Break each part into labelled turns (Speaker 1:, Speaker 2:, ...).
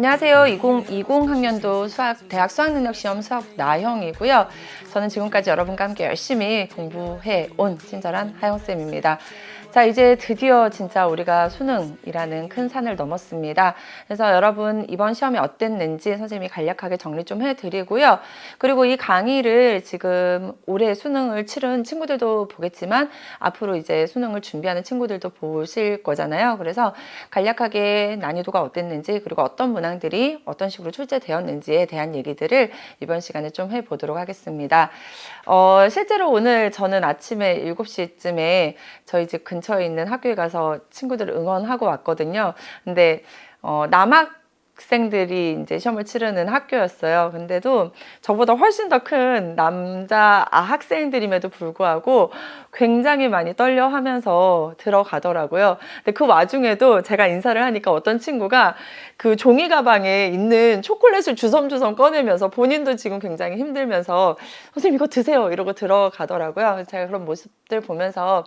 Speaker 1: 안녕하세요. 2020 학년도 대학 수학능력시험 수학 나형이고요. 저는 지금까지 여러분과 함께 열심히 공부해 온 친절한 하영쌤입니다. 자, 이제 드디어 진짜 우리가 수능이라는 큰 산을 넘었습니다. 그래서 여러분 이번 시험이 어땠는지 선생님이 간략하게 정리 좀 해드리고요. 그리고 이 강의를 지금 올해 수능을 치른 친구들도 보겠지만 앞으로 이제 수능을 준비하는 친구들도 보실 거잖아요. 그래서 간략하게 난이도가 어땠는지 그리고 어떤 문항들이 어떤 식으로 출제되었는지에 대한 얘기들을 이번 시간에 좀 해보도록 하겠습니다. 실제로 오늘 저는 아침에 7시쯤에 저희 집 근처에 있는 학교에 가서 친구들을 응원하고 왔거든요. 근데 남학생들이 이제 시험을 치르는 학교였어요. 근데도 저보다 훨씬 더 큰 남자 학생들임에도 불구하고 굉장히 많이 떨려 하면서 들어가더라고요. 근데 그 와중에도 제가 인사를 하니까 어떤 친구가 그 종이 가방에 있는 초콜릿을 주섬주섬 꺼내면서 본인도 지금 굉장히 힘들면서 선생님 이거 드세요 이러고 들어가더라고요. 제가 그런 모습들 보면서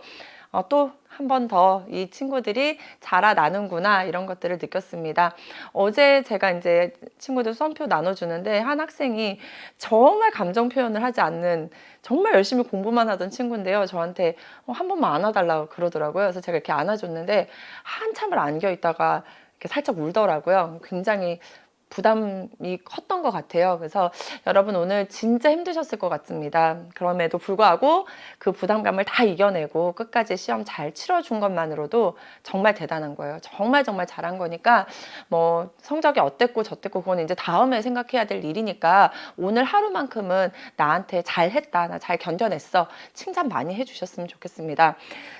Speaker 1: 또 한 번 더 이 친구들이 자라나는구나 이런 것들을 느꼈습니다. 어제 제가 이제 친구들 수험표 나눠주는데 한 학생이 정말 감정 표현을 하지 않는 정말 열심히 공부만 하던 친구인데요. 저한테 한 번만 안아달라고 그러더라고요. 그래서 제가 이렇게 안아줬는데 한참을 안겨 있다가 이렇게 살짝 울더라고요. 굉장히 부담이 컸던 것 같아요. 그래서 여러분 오늘 진짜 힘드셨을 것 같습니다. 그럼에도 불구하고 그 부담감을 다 이겨내고 끝까지 시험 잘 치러준 것만으로도 정말 대단한 거예요. 정말 잘한 거니까 뭐 성적이 어땠고 저땠고 그건 이제 다음에 생각해야 될 일이니까 오늘 하루만큼은 나한테 잘했다, 나 잘 견뎌냈어 칭찬 많이 해주셨으면 좋겠습니다.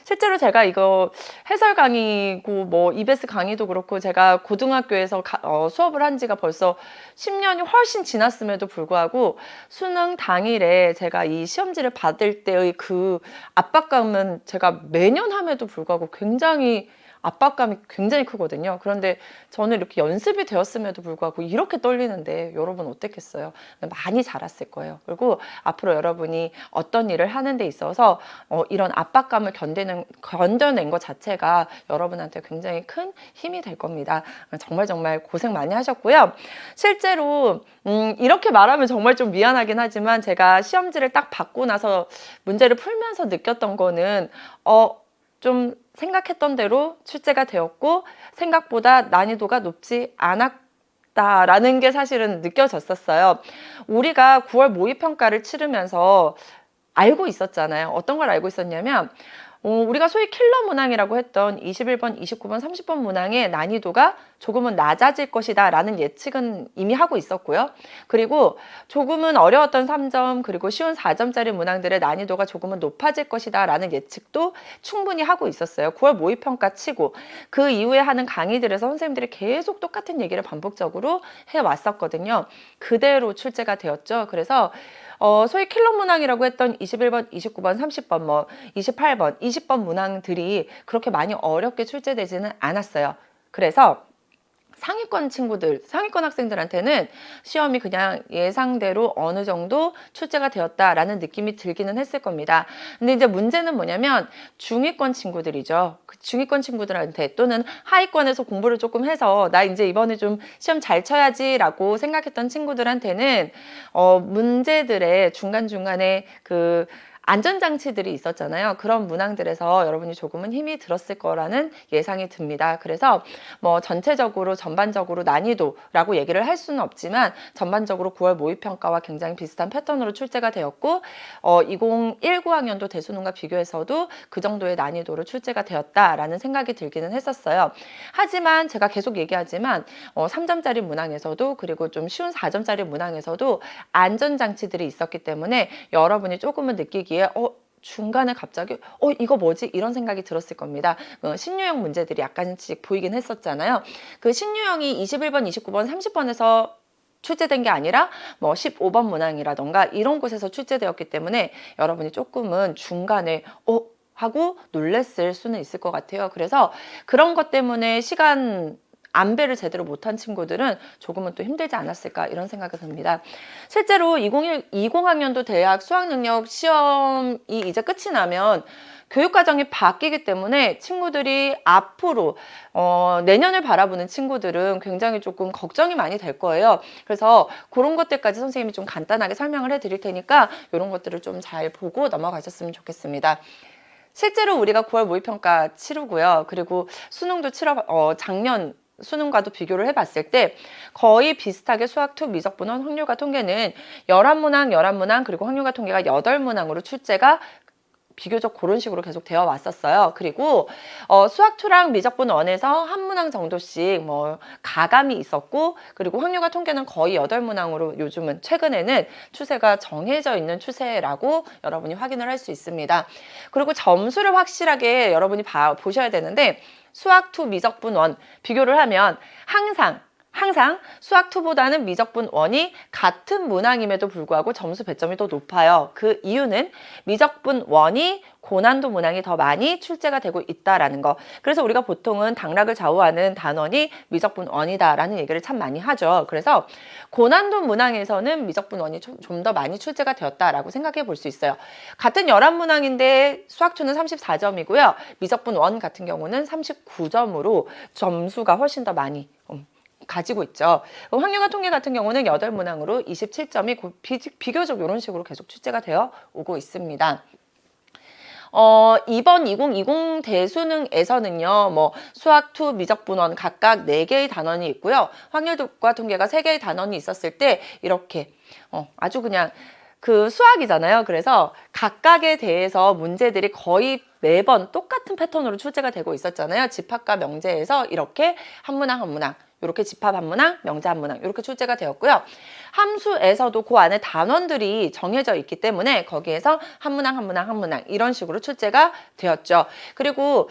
Speaker 1: 실제로 제가 이거 해설 강의고 뭐 EBS 강의도 그렇고 제가 고등학교에서 수업을 한 지가 벌써 10년이 훨씬 지났음에도 불구하고 수능 당일에 제가 이 시험지를 받을 때의 그 압박감은 제가 매년 함에도 불구하고 압박감이 굉장히 크거든요. 그런데 저는 이렇게 연습이 되었음에도 불구하고 이렇게 떨리는데 여러분 어땠겠어요? 많이 자랐을 거예요. 그리고 앞으로 여러분이 어떤 일을 하는 데 있어서 이런 압박감을 견뎌낸 것 자체가 여러분한테 굉장히 큰 힘이 될 겁니다. 정말 고생 많이 하셨고요. 실제로 이렇게 말하면 정말 좀 미안하긴 하지만 제가 시험지를 딱 받고 나서 문제를 풀면서 느꼈던 거는 좀 생각했던 대로 출제가 되었고 생각보다 난이도가 높지 않았다라는 게 사실은 느껴졌었어요. 우리가 9월 모의평가를 치르면서 알고 있었잖아요. 어떤 걸 알고 있었냐면 우리가 소위 킬러 문항이라고 했던 21번, 29번, 30번 문항의 난이도가 조금은 낮아질 것이다 라는 예측은 이미 하고 있었고요. 그리고 조금은 어려웠던 3점 그리고 쉬운 4점짜리 문항들의 난이도가 조금은 높아질 것이다 라는 예측도 충분히 하고 있었어요. 9월 모의평가 치고 그 이후에 하는 강의들에서 선생님들이 계속 똑같은 얘기를 반복적으로 해왔었거든요. 그대로 출제가 되었죠. 그래서 소위 킬러 문항이라고 했던 21번, 29번, 30번, 뭐 28번, 20번 문항들이 그렇게 많이 어렵게 출제되지는 않았어요. 그래서 상위권 학생들한테는 시험이 그냥 예상대로 어느 정도 출제가 되었다라는 느낌이 들기는 했을 겁니다. 근데 이제 문제는 뭐냐면 중위권 친구들이죠. 그 중위권 친구들한테 또는 하위권에서 공부를 조금 해서 나 이제 이번에 좀 시험 잘 쳐야지라고 생각했던 친구들한테는 문제들의 중간중간에 그 안전장치들이 있었잖아요. 그런 문항들에서 여러분이 조금은 힘이 들었을 거라는 예상이 듭니다. 그래서 뭐 전반적으로 난이도라고 얘기를 할 수는 없지만 전반적으로 9월 모의평가와 굉장히 비슷한 패턴으로 출제가 되었고 2019학년도 대수능과 비교해서도 그 정도의 난이도로 출제가 되었다라는 생각이 들기는 했었어요. 하지만 제가 계속 얘기하지만 3점짜리 문항에서도 그리고 좀 쉬운 4점짜리 문항에서도 안전장치들이 있었기 때문에 여러분이 조금은 느끼기에 중간에 갑자기 이거 뭐지? 이런 생각이 들었을 겁니다. 신유형 문제들이 약간씩 보이긴 했었잖아요. 그 신유형이 21번, 29번, 30번에서 출제된 게 아니라 뭐 15번 문항이라던가 이런 곳에서 출제되었기 때문에 여러분이 조금은 중간에 하고 놀랬을 수는 있을 것 같아요. 그래서 그런 것 때문에 시간 안배를 제대로 못한 친구들은 조금은 또 힘들지 않았을까 이런 생각이 듭니다. 실제로 20학년도 대학 수학능력 시험이 이제 끝이 나면 교육과정이 바뀌기 때문에 친구들이 앞으로 내년을 바라보는 친구들은 굉장히 조금 걱정이 많이 될 거예요. 그래서 그런 것들까지 선생님이 좀 간단하게 설명을 해드릴 테니까 이런 것들을 좀 잘 보고 넘어가셨으면 좋겠습니다. 실제로 우리가 9월 모의평가 치르고요. 그리고 수능도 작년 수능과도 비교를 해봤을 때 거의 비슷하게 수학2 미적분원 확률과 통계는 11문항 그리고 확률과 통계가 8문항으로 출제가 비교적 그런 식으로 계속 되어 왔었어요. 그리고 수학2랑 미적분 1에서 한 문항 정도씩 뭐 가감이 있었고, 그리고 확률과 통계는 거의 8문항으로 요즘은 최근에는 추세가 정해져 있는 추세라고 여러분이 확인을 할 수 있습니다. 그리고 점수를 확실하게 여러분이 보셔야 되는데, 수학2 미적분 1 비교를 하면 항상 수학2보다는 미적분 1이 같은 문항임에도 불구하고 점수 배점이 더 높아요. 그 이유는 미적분 1이 고난도 문항이 더 많이 출제가 되고 있다라는 거. 그래서 우리가 보통은 당락을 좌우하는 단원이 미적분 1이다라는 얘기를 참 많이 하죠. 그래서 고난도 문항에서는 미적분 1이 좀 더 많이 출제가 되었다라고 생각해 볼 수 있어요. 같은 11문항인데 수학2는 34점이고요. 미적분 1 같은 경우는 39점으로 점수가 훨씬 더 많이 가지고 있죠. 확률과 통계 같은 경우는 8문항으로 27점이 비교적 이런 식으로 계속 출제가 되어 오고 있습니다. 이번 2020 대수능에서는요, 뭐 수학2 미적분원 각각 4개의 단원이 있고요. 확률과 통계가 3개의 단원이 있었을 때 이렇게 아주 그냥 그 수학이잖아요. 그래서 각각에 대해서 문제들이 거의 매번 똑같은 패턴으로 출제가 되고 있었잖아요. 집합과 명제에서 이렇게 한 문항 이렇게 집합 한 문항, 명제 한 문항 이렇게 출제가 되었고요. 함수에서도 그 안에 단원들이 정해져 있기 때문에 거기에서 한 문항 이런 식으로 출제가 되었죠. 그리고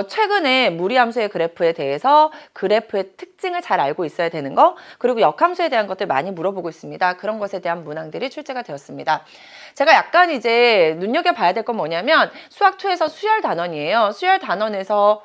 Speaker 1: 최근에 무리함수의 그래프에 대해서 그래프의 특징을 잘 알고 있어야 되는 거, 그리고 역함수에 대한 것들 많이 물어보고 있습니다. 그런 것에 대한 문항들이 출제가 되었습니다. 제가 약간 이제 눈여겨봐야 될 건 뭐냐면 수학2에서 수열 단원이에요. 수열 단원에서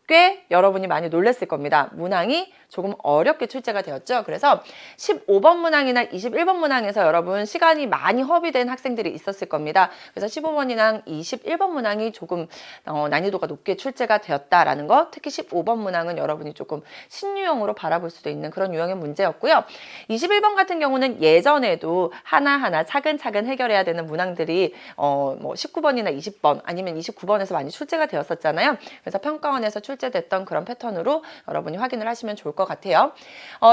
Speaker 1: 꽤 여러분이 많이 놀랐을 겁니다. 문항이 조금 어렵게 출제가 되었죠. 그래서 15번 문항이나 21번 문항에서 여러분 시간이 많이 허비된 학생들이 있었을 겁니다. 그래서 15번이랑 21번 문항이 조금 난이도가 높게 출제가 되었다라는 것, 특히 15번 문항은 여러분이 조금 신유형으로 바라볼 수도 있는 그런 유형의 문제였고요. 21번 같은 경우는 예전에도 하나하나 차근차근 해결해야 되는 문항들이 뭐 19번이나 20번 아니면 29번에서 많이 출제가 되었었잖아요. 그래서 평가원에서 출제됐던 그런 패턴으로 여러분이 확인을 하시면 좋을 것 같아요.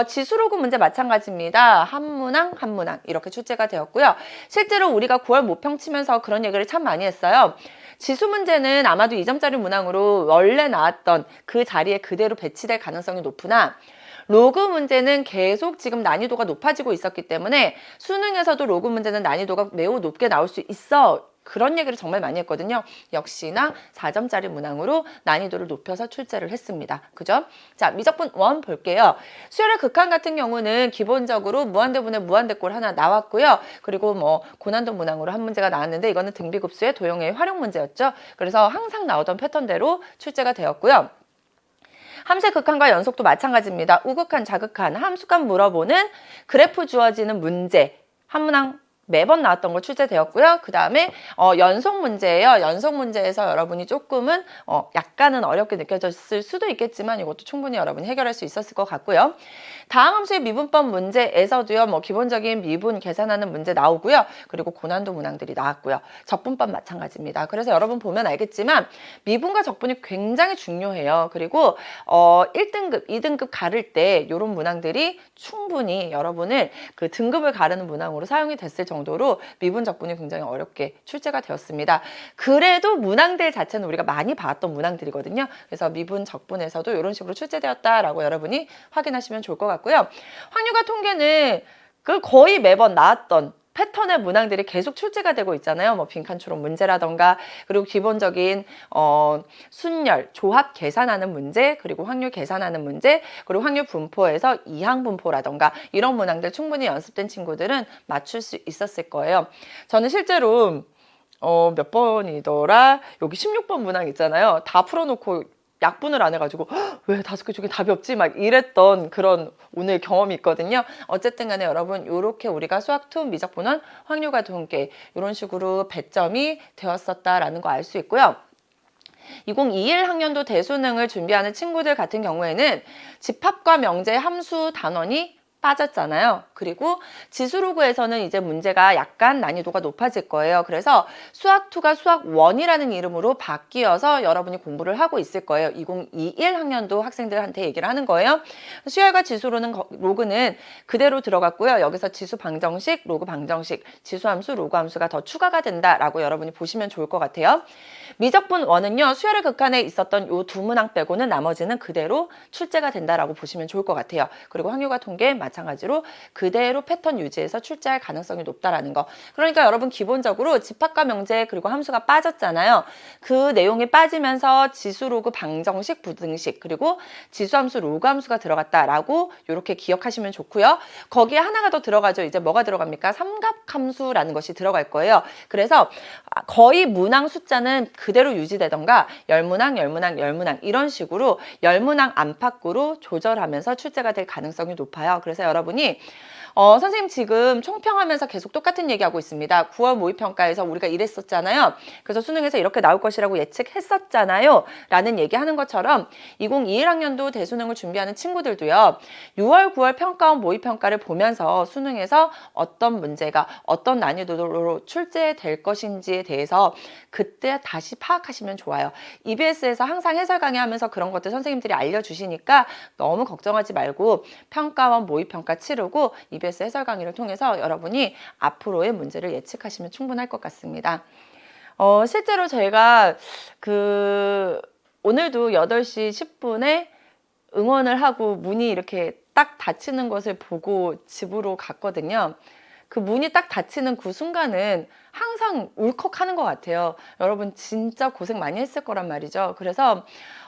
Speaker 1: 지수로그 문제 마찬가지입니다. 한 문항 이렇게 출제가 되었고요. 실제로 우리가 9월 모평 치면서 그런 얘기를 참 많이 했어요. 지수 문제는 아마도 2점짜리 문항으로 원래 나왔던 그 자리에 그대로 배치될 가능성이 높으나, 로그 문제는 계속 지금 난이도가 높아지고 있었기 때문에 수능에서도 로그 문제는 난이도가 매우 높게 나올 수 있어, 그런 얘기를 정말 많이 했거든요. 역시나 4점짜리 문항으로 난이도를 높여서 출제를 했습니다. 그죠? 자, 미적분 1 볼게요. 수열의 극한 같은 경우는 기본적으로 무한대분의 무한대꼴 하나 나왔고요. 그리고 뭐 고난도 문항으로 한 문제가 나왔는데 이거는 등비급수의 도형의 활용 문제였죠. 그래서 항상 나오던 패턴대로 출제가 되었고요. 함수의 극한과 연속도 마찬가지입니다. 우극한, 자극한, 함수값 물어보는 그래프 주어지는 문제 한 문항 매번 나왔던 거 출제되었고요. 그 다음에 연속 문제예요. 연속 문제에서 여러분이 조금은 약간은 어렵게 느껴졌을 수도 있겠지만 이것도 충분히 여러분이 해결할 수 있었을 것 같고요. 다항 함수의 미분법 문제에서도요, 뭐 기본적인 미분 계산하는 문제 나오고요. 그리고 고난도 문항들이 나왔고요. 적분법 마찬가지입니다. 그래서 여러분 보면 알겠지만 미분과 적분이 굉장히 중요해요. 그리고 1등급, 2등급 가를 때 이런 문항들이 충분히 여러분을 그 등급을 가르는 문항으로 사용이 됐을 정도로 미분 적분이 굉장히 어렵게 출제가 되었습니다. 그래도 문항들 자체는 우리가 많이 봤던 문항들이거든요. 그래서 미분 적분에서도 이런 식으로 출제되었다라고 여러분이 확인하시면 좋을 것 같고요. 확률과 통계는 그 거의 매번 나왔던 패턴의 문항들이 계속 출제가 되고 있잖아요. 뭐 빈칸 추론 문제라던가, 그리고 기본적인 순열, 조합 계산하는 문제, 그리고 확률 계산하는 문제, 그리고 확률 분포에서 이항 분포라던가 이런 문항들 충분히 연습된 친구들은 맞출 수 있었을 거예요. 저는 실제로 몇 번이더라? 여기 16번 문항 있잖아요. 다 풀어놓고 약분을 안 해가지고 왜 5개 중에 답이 없지? 막 이랬던 그런 오늘 경험이 있거든요. 어쨌든 간에 여러분 이렇게 우리가 수학2 미적분원 확률과 통계 이런 식으로 배점이 되었었다라는 거 알 수 있고요. 2021 학년도 대수능을 준비하는 친구들 같은 경우에는 집합과 명제 함수 단원이 빠졌잖아요. 그리고 지수로그에서는 이제 문제가 약간 난이도가 높아질 거예요. 그래서 수학2가 수학1이라는 이름으로 바뀌어서 여러분이 공부를 하고 있을 거예요. 2021 학년도 학생들한테 얘기를 하는 거예요. 수열과 지수로그는 그대로 들어갔고요. 여기서 지수 방정식, 로그 방정식, 지수함수, 로그 함수가 더 추가가 된다라고 여러분이 보시면 좋을 것 같아요. 미적분 1은요. 수열의 극한에 있었던 요 두 문항 빼고는 나머지는 그대로 출제가 된다라고 보시면 좋을 것 같아요. 그리고 확률과 통계 마찬가지로 그대로 패턴 유지해서 출제할 가능성이 높다라는 거. 그러니까 여러분 기본적으로 집합과 명제 그리고 함수가 빠졌잖아요. 그 내용이 빠지면서 지수 로그 방정식 부등식 그리고 지수함수 로그 함수가 들어갔다라고 이렇게 기억하시면 좋고요. 거기에 하나가 더 들어가죠. 이제 뭐가 들어갑니까? 삼각함수라는 것이 들어갈 거예요. 그래서 거의 문항 숫자는 그대로 유지되던가 10문항, 10문항, 10문항 이런 식으로 10문항 안팎으로 조절하면서 출제가 될 가능성이 높아요. 그래서 여러분이 선생님 지금 총평하면서 계속 똑같은 얘기하고 있습니다. 9월 모의평가에서 우리가 이랬었잖아요. 그래서 수능에서 이렇게 나올 것이라고 예측했었잖아요. 라는 얘기하는 것처럼 2021 학년도 대수능을 준비하는 친구들도요. 6월, 9월 평가원 모의평가를 보면서 수능에서 어떤 문제가 어떤 난이도로 출제될 것인지에 대해서 그때 다시 파악하시면 좋아요. EBS에서 항상 해설 강의하면서 그런 것들 선생님들이 알려주시니까 너무 걱정하지 말고 평가원 모의평가 치르고 EBS 해설 강의를 통해서 여러분이 앞으로의 문제를 예측하시면 충분할 것 같습니다. 실제로 저희가 오늘도 8시 10분에 응원을 하고 문이 이렇게 딱 닫히는 것을 보고 집으로 갔거든요. 그 문이 딱 닫히는 그 순간은 항상 울컥하는 것 같아요. 여러분 진짜 고생 많이 했을 거란 말이죠. 그래서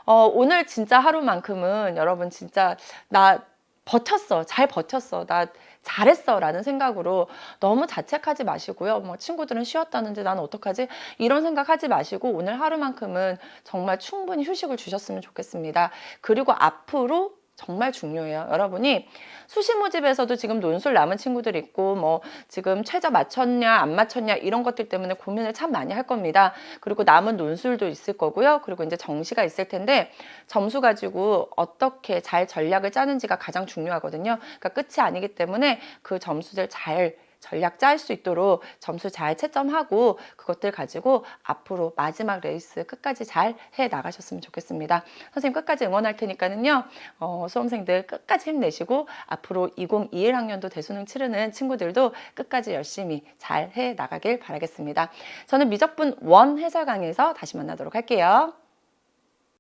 Speaker 1: 오늘 진짜 하루만큼은 여러분 진짜 나 버텼어. 잘 버텼어. 나 잘했어. 라는 생각으로 너무 자책하지 마시고요. 뭐 친구들은 쉬었다는데 나는 어떡하지? 이런 생각하지 마시고 오늘 하루만큼은 정말 충분히 휴식을 주셨으면 좋겠습니다. 그리고 앞으로 정말 중요해요. 여러분이 수시 모집에서도 지금 논술 남은 친구들 있고 뭐 지금 최저 맞췄냐 안 맞췄냐 이런 것들 때문에 고민을 참 많이 할 겁니다. 그리고 남은 논술도 있을 거고요. 그리고 이제 정시가 있을 텐데 점수 가지고 어떻게 잘 전략을 짜는지가 가장 중요하거든요. 그러니까 끝이 아니기 때문에 그 점수들 잘 전략 짤 수 있도록 점수 잘 채점하고 그것들 가지고 앞으로 마지막 레이스 끝까지 잘 해 나가셨으면 좋겠습니다. 선생님 끝까지 응원할 테니까는요. 수험생들 끝까지 힘내시고 앞으로 2021 학년도 대수능 치르는 친구들도 끝까지 열심히 잘 해 나가길 바라겠습니다. 저는 미적분 1 해설 강의에서 다시 만나도록 할게요.